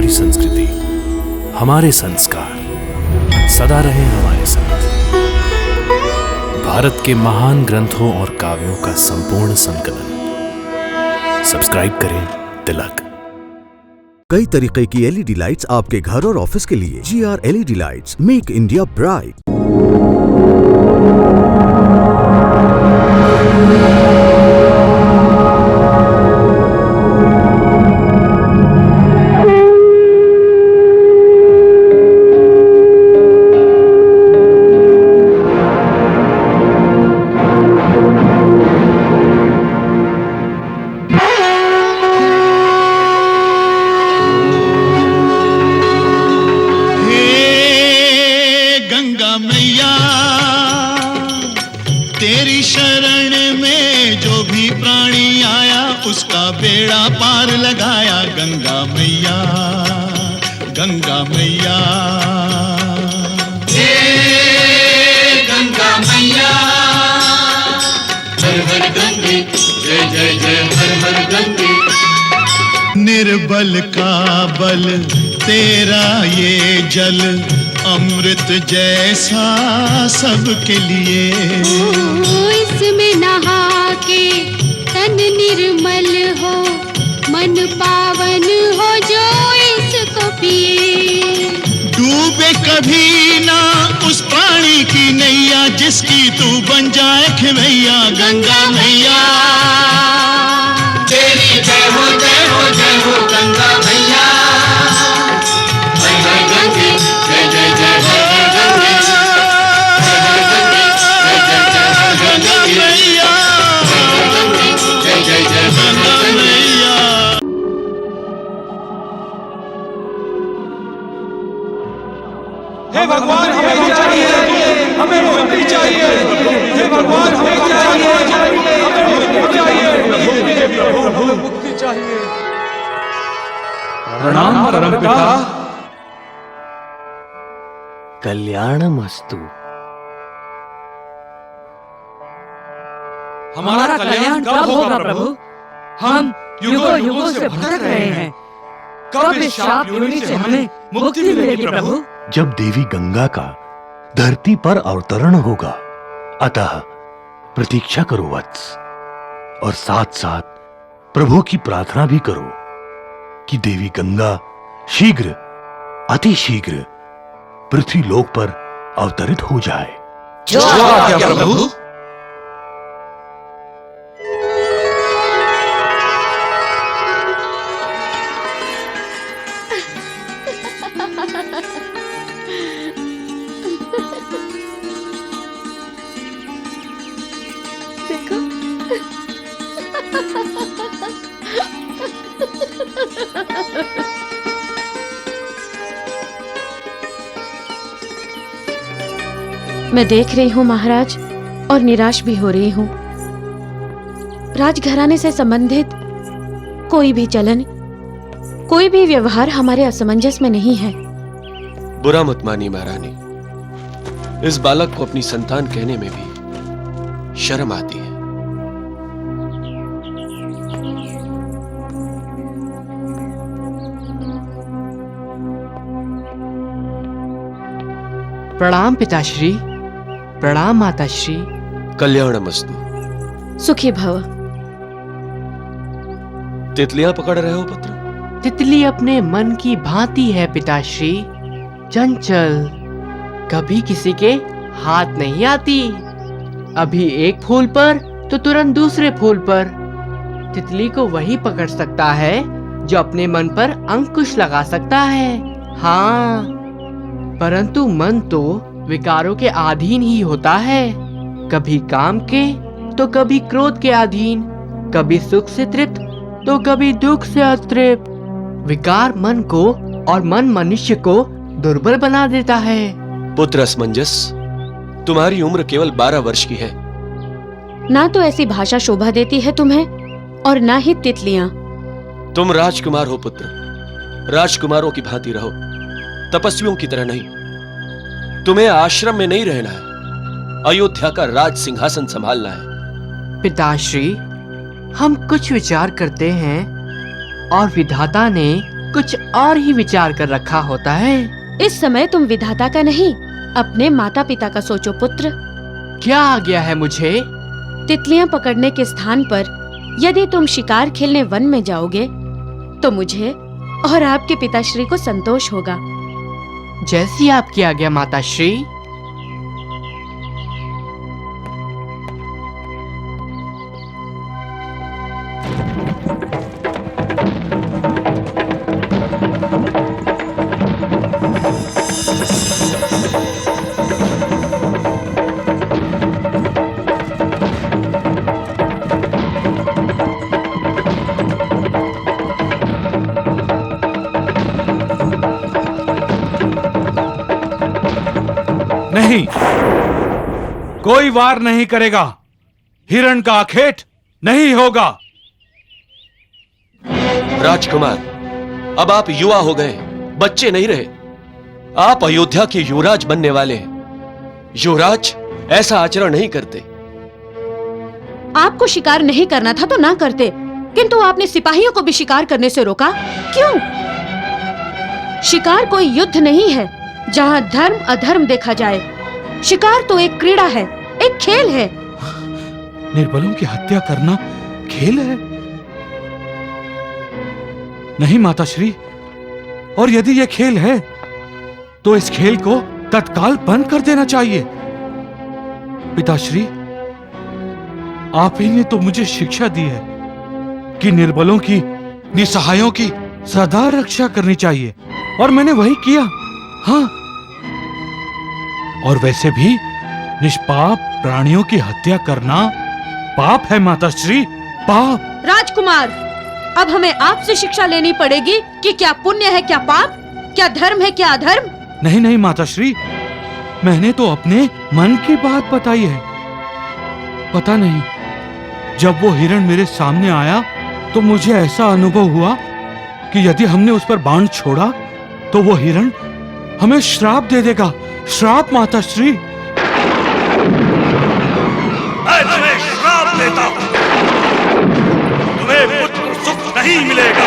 हमारी संस्कृति, हमारे संस्कार सदा रहे हमारे साथ। भारत के महान ग्रंथों और काव्यों का संपूर्ण संकलन। सब्सक्राइब करें तिलक। कई तरीके की एलईडी लाइट्स आपके घर और ऑफिस के लिए। GR LED lights, make India bright. तेरी शरण में जो भी प्राणी आया उसका बेड़ा पार लगाया। गंगा मैया, गंगा मैया, हे गंगा मैया, हर हर गंगे, जय जय जय हर हर गंगे। निर्बल का बल तेरा ये जल, अमृत जैसा सबके लिए। इसमें नहा के तन निर्मल हो, मन पावन हो जो इसको पिए। डूबे कभी ना उस प्राणी की नैया, जिसकी तू बन जाए खेवैया। गंगा मैया, तेरी जय हो जय हो जय हो गंगा मैया। हर हर गंगे, जय जय जय हर हर गंगे, हर हर गंगे, जय जय जय हर हर गंगे, हर हर गंगे, जय जय जय हर हर गंगे। हे भगवान हमें मुक्ति चाहिए, हमें मुक्ति चाहिए। हे भगवान हमें चाहिए, हमें मुक्ति चाहिए, प्रभु मुक्ति चाहिए। प्रणाम परमपिता। कल्याणमस्तु। हमारा कल्याण कब होगा प्रभु? हम युगों युगों से भटक रहे हैं। कब इस शाप योनि से हमें मुक्ति मिलेगी प्रभु? जब देवी गंगा का धरती पर अवतरण होगा, अतः प्रतीक्षा करो वत्स, और साथ साथ प्रभु की प्रार्थना भी करो कि देवी गंगा शीघ्र, अति शीघ्र पृथ्वी लोक पर अवतरित हो जाए। जो आज्ञा प्रभु। मैं देख रही हूँ महाराज, और निराश भी हो रही हूँ। राजघराने से संबंधित कोई भी चलन, कोई भी व्यवहार हमारे असमंजस में नहीं है। बुरा मत मानिए महारानी, इस बालक को अपनी संतान कहने में भी शर्म आती है। प्रणाम पिताश्री, प्रणाम माताश्री। कल्याणमस्तु। सुखी भव। तितलियां पकड़ रहे हो पुत्र? तितली अपने मन की भांति है पिताश्री, चंचल, कभी किसी के हाथ नहीं आती। अभी एक फूल पर तो तुरंत दूसरे फूल पर। तितली को वही पकड़ सकता है जो अपने मन पर अंकुश लगा सकता है। हाँ, परंतु मन तो विकारों के अधीन ही होता है, कभी काम के तो कभी क्रोध के अधीन, कभी सुख से तृप्त तो कभी दुख से अतृप्त। विकार मन को और मन मनुष्य को दुर्बल बना देता है। पुत्र असमंजस, तुम्हारी उम्र केवल 12 वर्ष की है। ना तो ऐसी भाषा शोभा देती है तुम्हें, और ना ही तितलियां। तुम राजकुमार हो पुत्र, राजकुमारों की भांति रहो, तपस्वियों की तरह नहीं। तुम्हें आश्रम में नहीं रहना है, अयोध्या का राज सिंहासन संभालना है। पिताश्री, हम कुछ विचार करते हैं और विधाता ने कुछ और ही विचार कर रखा होता है। इस समय तुम विधाता का नहीं, अपने माता पिता का सोचो पुत्र। क्या आ गया है मुझे? तितलियां पकड़ने के स्थान पर यदि तुम शिकार खेलने वन में जाओगे तो मुझे और आपके पिताश्री को संतोष होगा। जैसी आपकी आज्ञा माताश्री। नहीं, कोई वार नहीं करेगा। हिरण का आखेट नहीं होगा। राजकुमार, अब आप युवा हो गए, बच्चे नहीं रहे। आप अयोध्या के युवराज बनने वाले हैं। युवराज ऐसा आचरण नहीं करते। आपको शिकार नहीं करना था तो ना करते, किंतु आपने सिपाहियों को भी शिकार करने से रोका। क्यों? शिकार कोई युद्ध नहीं है जहां धर्म अधर्म देखा जाए। शिकार तो एक क्रीड़ा है, एक खेल है। निर्बलों की हत्या करना खेल है? नहीं माताश्री, और यदि यह खेल है तो इस खेल को तत्काल बंद कर देना चाहिए। पिताश्री, आप ही ने तो मुझे शिक्षा दी है कि निर्बलों की, निसहायों की सदा रक्षा करनी चाहिए, और मैंने वही किया। हाँ, और वैसे भी निष्पाप प्राणियों की हत्या करना पाप है माताश्री, पाप। राजकुमार, अब हमें आपसे शिक्षा लेनी पड़ेगी कि क्या पुण्य है, क्या पाप, क्या धर्म है, क्या अधर्म। नहीं नहीं माताश्री, मैंने तो अपने मन की बात बताई है। पता नहीं, जब वो हिरण मेरे सामने आया तो मुझे ऐसा अनुभव हुआ कि यदि हमने उस पर बाण छोड़ा तो वो हिरण हमें श्राप दे देगा। श्राप माताश्री। मैं तुम्हें श्राप देता हूं। तुम्हें पुत्र सुख नहीं मिलेगा।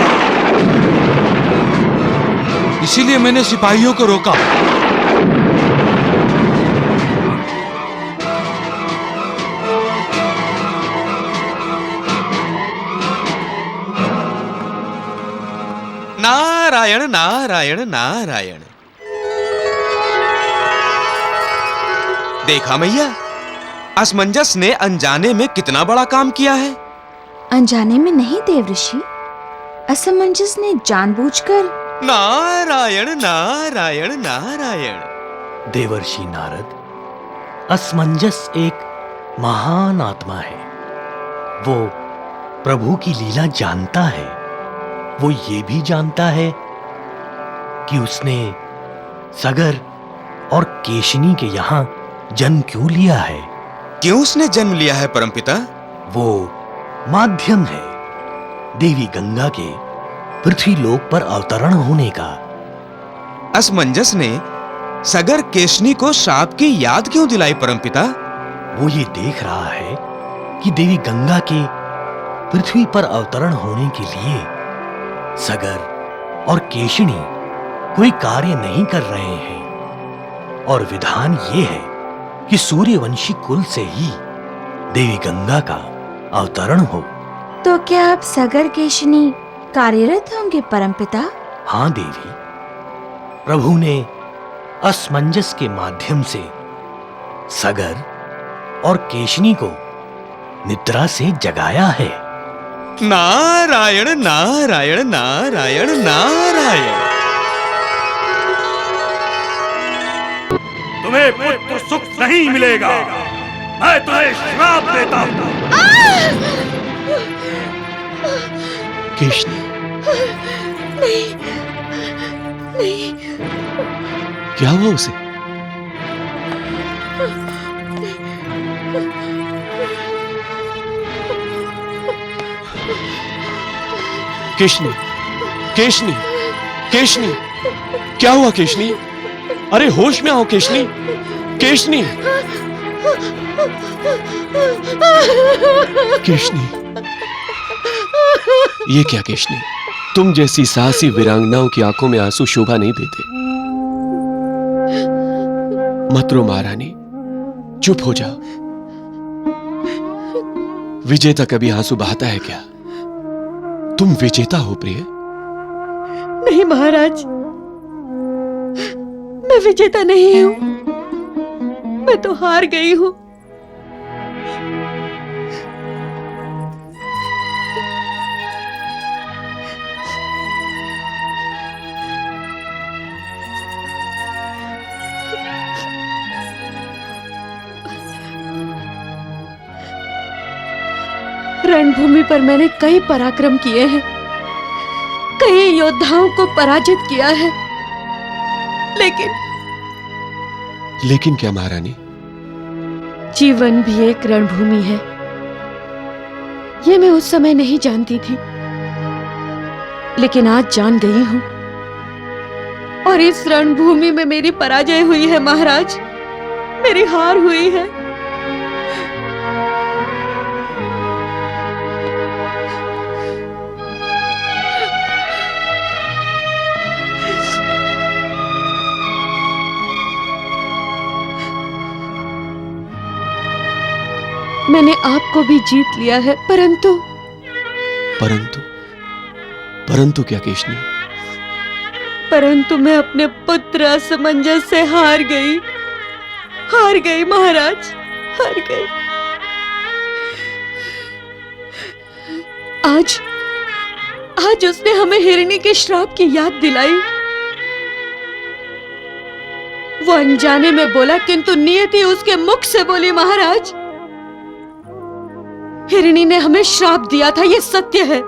इसीलिए मैंने सिपाहियों को रोका। नारायण नारायण नारायण। देखा मैया, असमंजस ने अनजाने में कितना बड़ा काम किया है। अनजाने में नहीं देवऋषि, असमंजस ने जानबूझकर। नारायण नारायण नारायण। देवर्षि नारद, असमंजस एक महान आत्मा है। वो प्रभु की लीला जानता है। वो ये भी जानता है कि उसने सगर और केशनी के यहां जन्म क्यों लिया है। क्यों उसने जन्म लिया है परमपिता? वो माध्यम है देवी गंगा के पृथ्वी लोक पर अवतरण होने का। असमंजस ने सगर केशनी को श्राप की याद क्यों दिलाई परमपिता? वो ये देख रहा है कि देवी गंगा के पृथ्वी पर अवतरण होने के लिए सगर और केशनी कोई कार्य नहीं कर रहे हैं, और विधान ये है कि सूर्यवंशी कुल से ही देवी गंगा का अवतरण हो। तो क्या अब सगर केशनी कार्यरत होंगे परमपिता? हाँ देवी, प्रभु ने असमंजस के माध्यम से सगर और केशनी को निद्रा से जगाया है। नारायण नारायण नारायण नारायण। तुम्हें पुत्र सुख नहीं मिलेगा। मैं तुम्हें श्राप देता हूं। केशनी, नहीं, नहीं। क्या हुआ उसे? केशनी, केशनी, केशनी, क्या हुआ केशनी? अरे होश में आओ केशनी, केशनी, केशनी। ये क्या केशनी? तुम जैसी साहसी वीरांगनाओं की आंखों में आंसू शोभा नहीं देते। मत रो महारानी, चुप हो जाओ। विजेता कभी आंसू बहाता है क्या? तुम विजेता हो प्रिय। नहीं महाराज, मैं विजेता नहीं हूं, मैं तो हार गई हूं। रणभूमि पर मैंने कई पराक्रम किए हैं, कई योद्धाओं को पराजित किया है, लेकिन क्या महारानी? जीवन भी एक रणभूमि है, ये मैं उस समय नहीं जानती थी, लेकिन आज जान गई हूं। और इस रणभूमि में मेरी पराजय हुई है महाराज, मेरी हार हुई है। मैंने आपको भी जीत लिया है, परंतु क्या केशनी? परंतु मैं अपने पुत्र असमंजस से हार गई महाराज, हार गई। आज उसने हमें हिरणी के श्राप की याद दिलाई। वो अनजाने में बोला, किंतु नियति उसके मुख से बोली महाराज। हिरणी ने हमें श्राप दिया था, ये सत्य है,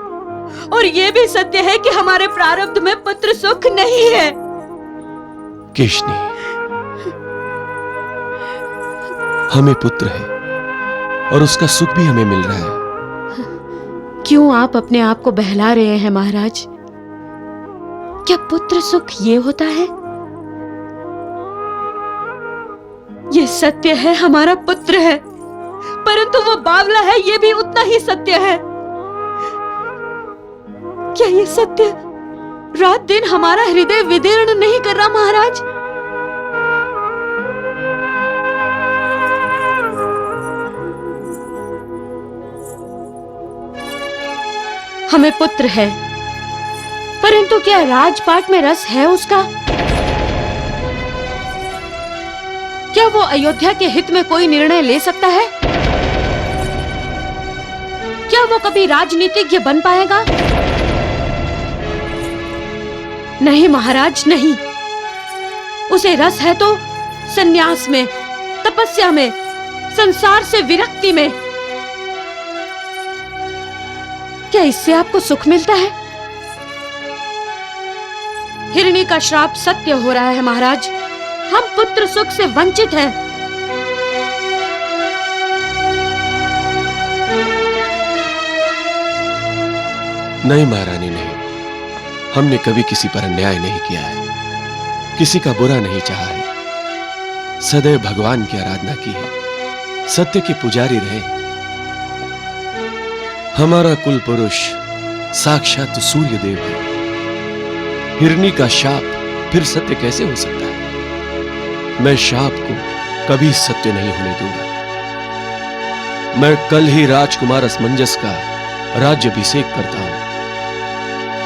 और ये भी सत्य है कि हमारे प्रारब्ध में पुत्र सुख नहीं है। केशनी, हमें पुत्र है और उसका सुख भी हमें मिल रहा है। क्यों आप अपने आप को बहला रहे हैं महाराज? क्या पुत्र सुख ये होता है? ये सत्य है, हमारा पुत्र है, परंतु वो बावला है, ये भी उतना ही सत्य है। क्या ये सत्य रात दिन हमारा हृदय विदीर्ण नहीं कर रहा महाराज? हमें पुत्र है, परंतु क्या राजपाट में रस है उसका? क्या वो अयोध्या के हित में कोई निर्णय ले सकता है? क्या वो कभी राजनीतिज्ञ बन पाएगा? नहीं महाराज, नहीं। उसे रस है तो संन्यास में, तपस्या में, संसार से विरक्ति में। क्या इससे आपको सुख मिलता है? हिरणी का श्राप सत्य हो रहा है महाराज, हम पुत्र सुख से वंचित हैं। नहीं महारानी, नहीं। हमने कभी किसी पर अन्याय नहीं किया है, किसी का बुरा नहीं चाहा है, सदैव भगवान की आराधना की है, सत्य के पुजारी रहे। हमारा कुल पुरुष साक्षात सूर्य देव है। हिरणी का शाप फिर सत्य कैसे हो सकता है? मैं शाप को कभी सत्य नहीं होने दूंगा। मैं कल ही राजकुमार असमंजस का राज्याभिषेक करता हूं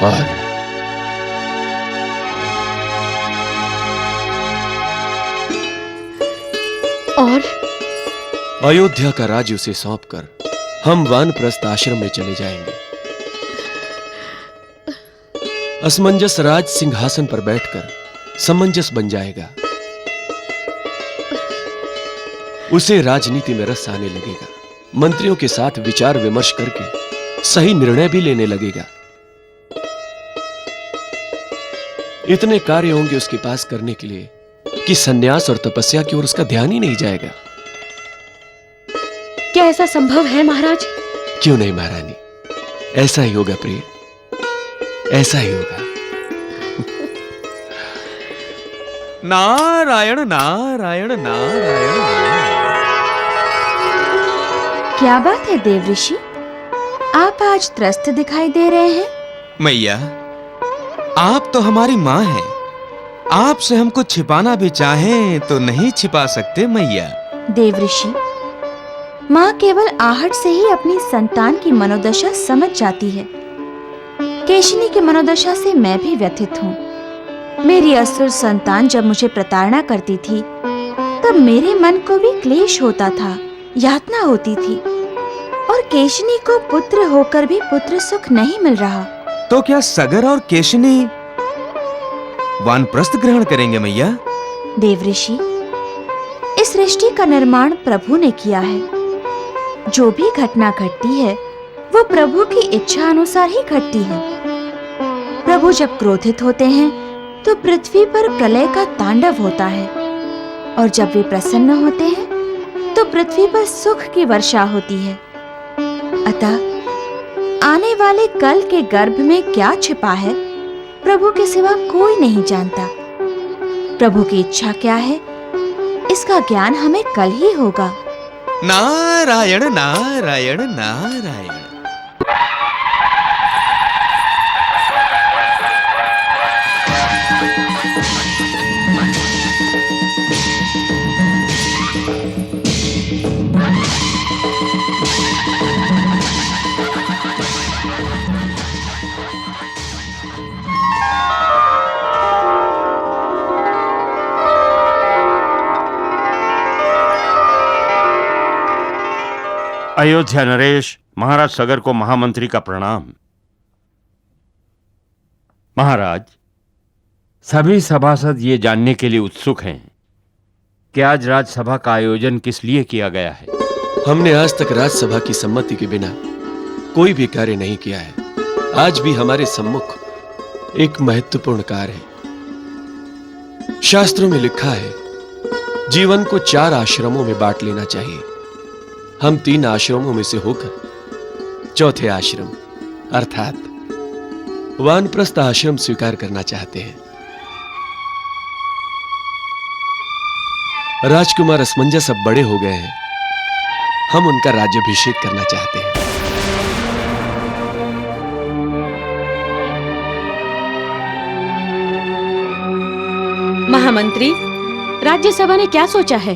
और अयोध्या का राज्य उसे सौंपकर हम वानप्रस्थ आश्रम में चले जाएंगे। असमंजस राज सिंहासन पर बैठकर समंजस बन जाएगा। उसे राजनीति में रस आने लगेगा, मंत्रियों के साथ विचार विमर्श करके सही निर्णय भी लेने लगेगा। इतने कार्य होंगे उसके पास करने के लिए कि सन्यास और तपस्या की ओर उसका ध्यान ही नहीं जाएगा। क्या ऐसा संभव है महाराज? क्यों नहीं महारानी, ऐसा ही होगा प्रिय, ऐसा ही होगा। नारायण नारायण नारायण नारायण। क्या बात है देव ऋषि, आप आज त्रस्त दिखाई दे रहे हैं? मैया, आप तो हमारी माँ हैं। आपसे हम कुछ छिपाना भी चाहें तो नहीं छिपा सकते मैया। देवऋषि, माँ केवल आहट से ही अपनी संतान की मनोदशा समझ जाती है। केशिनी की मनोदशा से मैं भी व्यथित हूँ। मेरी असुर संतान जब मुझे प्रताड़ना करती थी तब मेरे मन को भी क्लेश होता था, यातना होती थी, और केशिनी को पुत्र होकर भी पुत्र सुख नहीं मिल रहा। तो क्या सगर और केशिनी वानप्रस्थ ग्रहण करेंगे मैया? देवऋषि, इस सृष्टि का निर्माण प्रभु ने किया है। जो भी घटना घटती है वो प्रभु की इच्छा अनुसार ही घटती है। प्रभु जब क्रोधित होते हैं तो पृथ्वी पर प्रलय का तांडव होता है, और जब वे प्रसन्न होते हैं तो पृथ्वी पर सुख की वर्षा होती है। अतः आने वाले कल के गर्भ में क्या छिपा है प्रभु के सिवा कोई नहीं जानता। प्रभु की इच्छा क्या है इसका ज्ञान हमें कल ही होगा। नारायण नारायण नारायण। अयोध्या नरेश, महाराज सगर को महामंत्री का प्रणाम। महाराज, सभी सभासद ये जानने के लिए उत्सुक हैं कि आज राज्यसभा का आयोजन किस लिए किया गया है। हमने आज तक राज्यसभा की सम्मति के बिना कोई भी कार्य नहीं किया है। आज भी हमारे सम्मुख एक महत्वपूर्ण कार्य है। शास्त्रों में लिखा है जीवन को 4 आश्रमों में बांट लेना चाहिए। हम 3 आश्रमों में से होकर चौथे आश्रम अर्थात वानप्रस्थ आश्रम स्वीकार करना चाहते हैं। राजकुमार असमंजस अब बड़े हो गए हैं। हम उनका राज्याभिषेक करना चाहते हैं। महामंत्री, राज्यसभा ने क्या सोचा है?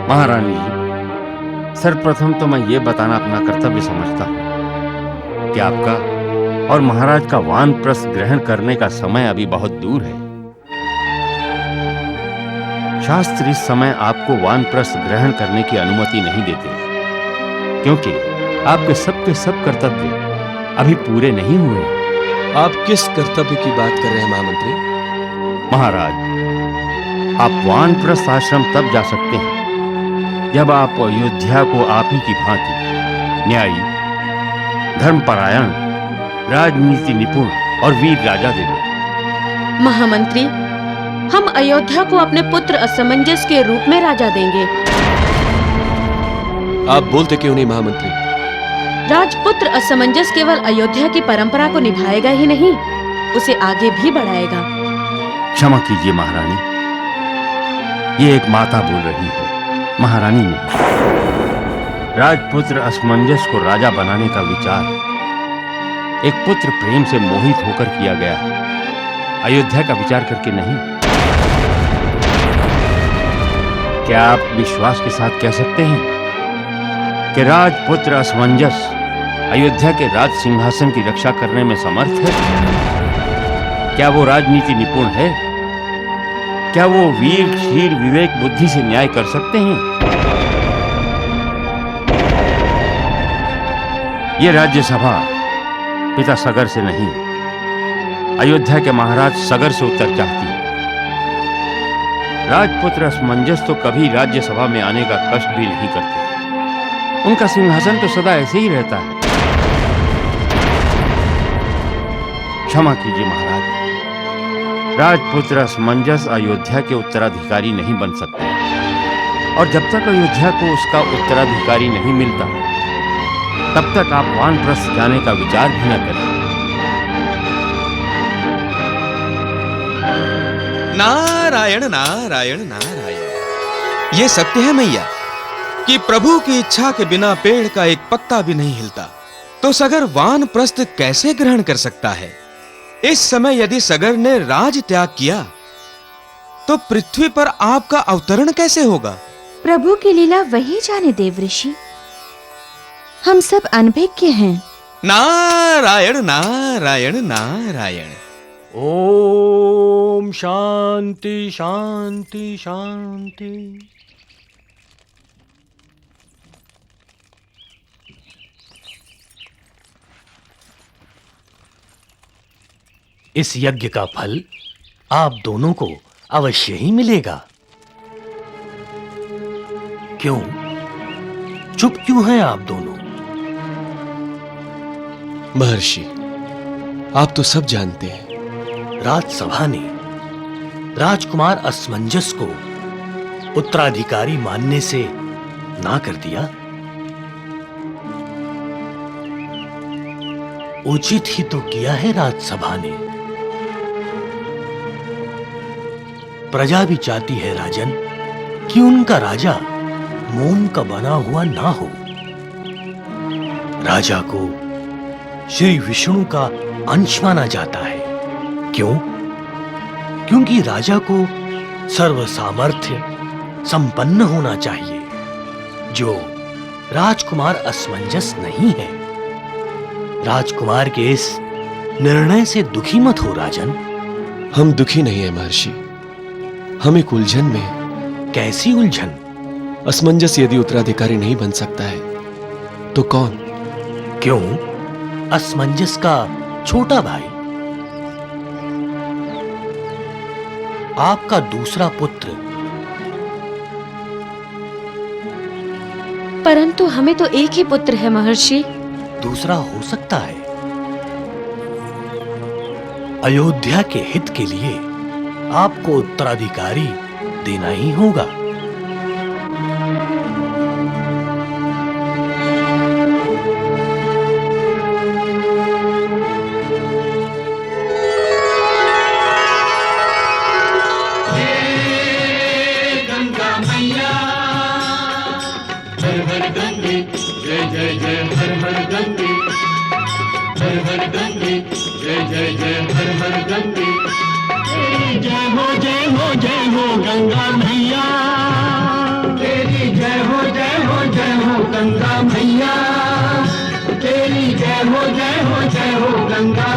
महारानी जी, सर्वप्रथम तो मैं ये बताना अपना कर्तव्य समझता हूँ कि आपका और महाराज का वानप्रस्थ ग्रहण करने का समय अभी बहुत दूर है। शास्त्र इस समय आपको वानप्रस्थ ग्रहण करने की अनुमति नहीं देते, क्योंकि आपके सब कर्तव्य अभी पूरे नहीं हुए। आप किस कर्तव्य की बात कर रहे हैं महामंत्री? महाराज, आप वानप्रस्थ आश्रम तब जा सकते हैं जब आप अयोध्या को आप ही की भांति न्यायी, धर्मपरायण, राजनीति निपुण और वीर राजा देंगे। महामंत्री, हम अयोध्या को अपने पुत्र असमंजस के रूप में राजा देंगे। आप बोलते क्यों नहीं महामंत्री? राजपुत्र असमंजस केवल अयोध्या की परंपरा को निभाएगा ही नहीं, उसे आगे भी बढ़ाएगा। क्षमा कीजिए महारानी, ये एक माता बोल रही है, महारानी ने। राजपुत्र असमंजस को राजा बनाने का विचार एक पुत्र प्रेम से मोहित होकर किया गया है, अयोध्या का विचार करके नहीं। क्या आप विश्वास के साथ कह सकते हैं कि राजपुत्र असमंजस अयोध्या के राज सिंहासन की रक्षा करने में समर्थ है? क्या वो राजनीति निपुण है? क्या वो वीर, शील, विवेक, बुद्धि से न्याय कर सकते हैं? ये राज्यसभा पिता सगर से नहीं, अयोध्या के महाराज सगर से उत्तर चाहती है। राजपुत्र असमंजस तो कभी राज्यसभा में आने का कष्ट भी नहीं करते। उनका सिंहासन तो सदा ऐसे ही रहता है। क्षमा कीजिए महाराज, राजपुत्र असमंजस अयोध्या के उत्तराधिकारी नहीं बन सकते, और जब तक अयोध्या को उसका उत्तराधिकारी नहीं मिलता तब तक आप वानप्रस्थ जाने का विचार भी न करें। नारायण नारायण नारायण। ये सत्य है मैया कि प्रभु की इच्छा के बिना पेड़ का एक पत्ता भी नहीं हिलता, तो सगर वानप्रस्थ कैसे ग्रहण कर सकता है? इस समय यदि सगर ने राज त्याग किया तो पृथ्वी पर आपका अवतरण कैसे होगा? प्रभु की लीला वही जाने देवऋषि। हम सब अनभिज्ञ हैं। नारायण नारायण नारायण। ओम शांति शांति शांति। इस यज्ञ का फल आप दोनों को अवश्य ही मिलेगा। क्यों? चुप क्यों हैं आप दोनों? महर्षि, आप तो सब जानते हैं। राजसभा ने राजकुमार असमंजस को उत्तराधिकारी मानने से ना कर दिया। उचित ही तो किया है राजसभा ने। प्रजा भी चाहती है राजन कि उनका राजा मोम का बना हुआ ना हो। राजा को श्री विष्णु का अंश माना जाता है। क्यों? क्योंकि राजा को सर्व सामर्थ्य संपन्न होना चाहिए, जो राजकुमार असमंजस नहीं है। राजकुमार के इस निर्णय से दुखी मत हो राजन। हम दुखी नहीं है महर्षि, हम एक उलझन में हैं। कैसी उलझन? असमंजस यदि उत्तराधिकारी नहीं बन सकता है तो कौन? क्यों? असमंजस का छोटा भाई, आपका दूसरा पुत्र। परंतु हमें तो एक ही पुत्र है महर्षि। दूसरा हो सकता है। अयोध्या के हित के लिए आपको उत्तराधिकारी देना ही होगा। गंगा मैया हर हर गंगे, जय जय जय हर हर गंगे, हर हर गंगे, जय जय जय हर हर गंगे। जय हो जय हो जय हो गंगा मैया, तेरी जय हो जय हो जय हो गंगा मैया, तेरी जय हो जय हो जय हो गंगा